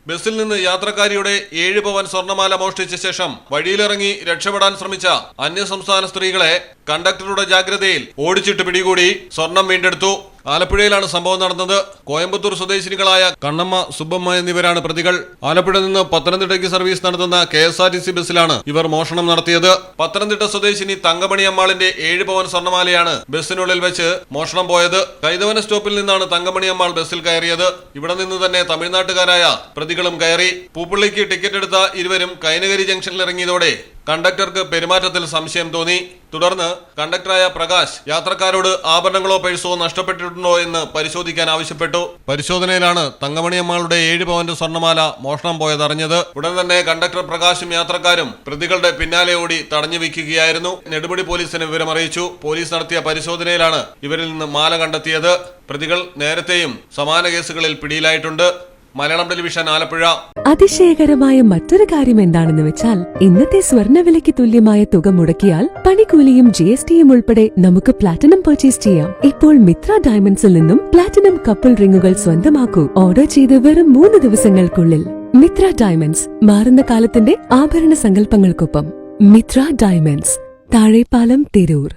ബസ്സിൽ നിന്ന് യാത്രക്കാരിയുടെ 7 പവൻ സ്വർണ്ണമാല മോഷ്ടിച്ച ശേഷം വഴിയിലിറങ്ങി രക്ഷപ്പെടാൻ ശ്രമിച്ച അന്യസംസ്ഥാന സ്ത്രീകളെ കണ്ടക്ടറുടെ ജാഗ്രതയിൽ ഓടിച്ചിട്ട് പിടികൂടി സ്വർണം വീണ്ടെടുത്തു. ആലപ്പുഴയിലാണ് സംഭവം നടന്നത്. കോയമ്പത്തൂർ സ്വദേശിനികളായ കണ്ണമ്മ, സുബ്ബമ്മ എന്നിവരാണ് പ്രതികൾ. ആലപ്പുഴ നിന്ന് പത്തനംതിട്ടയ്ക്ക് സർവീസ് നടത്തുന്ന KSRTC ബസ്സിലാണ് ഇവർ മോഷണം നടത്തിയത്. പത്തനംതിട്ട സ്വദേശിനി തങ്കമണി അമ്മാളിന്റെ 7 പവൻ സ്വർണ്ണമാലയാണ് ബസ്സിനുള്ളിൽ വെച്ച് മോഷണം പോയത്. കൈതവന സ്റ്റോപ്പിൽ നിന്നാണ് തങ്കമണി അമ്മാൾ ബസ്സിൽ കയറിയത്. ഇവിടെ നിന്ന് തന്നെ തമിഴ്നാട്ടുകാരായ പ്രതികളും കയറി. പൂപ്പള്ളിക്ക് ടിക്കറ്റ് എടുത്ത ഇരുവരും കൈനകരി ജംഗ്ഷനിൽ ഇറങ്ങിയതോടെ കണ്ടക്ടർക്ക് പെരുമാറ്റത്തിൽ സംശയം തോന്നി. തുടർന്ന് കണ്ടക്ടറായ പ്രകാശ് യാത്രക്കാരോട് ആഭരണങ്ങളോ പേഴ്സോ നഷ്ടപ്പെട്ടിട്ടുണ്ടോ എന്ന് പരിശോധിക്കാൻ ആവശ്യപ്പെട്ടു. പരിശോധനയിലാണ് തങ്കമണി അമ്മാളുടെ 7 പവന്റെ സ്വർണ്ണമാല മോഷണം പോയതറിഞ്ഞത്. ഉടൻ തന്നെ കണ്ടക്ടർ പ്രകാശും യാത്രക്കാരും പ്രതികളുടെ പിന്നാലെ ഓടി തടഞ്ഞു വെക്കുകയായിരുന്നു. നെടുമുടി പോലീസിന് വിവരമറിയിച്ചു. പോലീസ് നടത്തിയ പരിശോധനയിലാണ് ഇവരിൽ നിന്ന് മാല കണ്ടെത്തിയത്. പ്രതികൾ നേരത്തെയും സമാന കേസുകളിൽ പിടിയിലായിട്ടുണ്ട്. മലയാളം ടെലിവിഷൻ, ആലപ്പുഴ. അതിശയകരമായ മറ്റൊരു കാര്യം എന്താണെന്ന് വെച്ചാൽ ഇന്നത്തെ സ്വർണ്ണവിലയ്ക്ക് തുല്യമായ തുക മുടക്കിയാൽ പണിക്കൂലിയും GSTയും ഉൾപ്പെടെ നമുക്ക് പ്ലാറ്റിനം പർച്ചേസ് ചെയ്യാം. ഇപ്പോൾ മിത്ര ഡയമണ്ട്സിൽ നിന്നും പ്ലാറ്റിനം കപ്പിൾ റിങ്ങുകൾ സ്വന്തമാക്കൂ. ഓർഡർ ചെയ്ത് വെറും 3 ദിവസങ്ങൾക്കുള്ളിൽ. മിത്ര ഡയമണ്ട്സ്, മാറുന്ന കാലത്തിന്റെ ആഭരണ സങ്കല്പങ്ങൾക്കൊപ്പം. മിത്ര ഡയമണ്ട്സ്, താഴെപ്പാലം, തിരൂർ.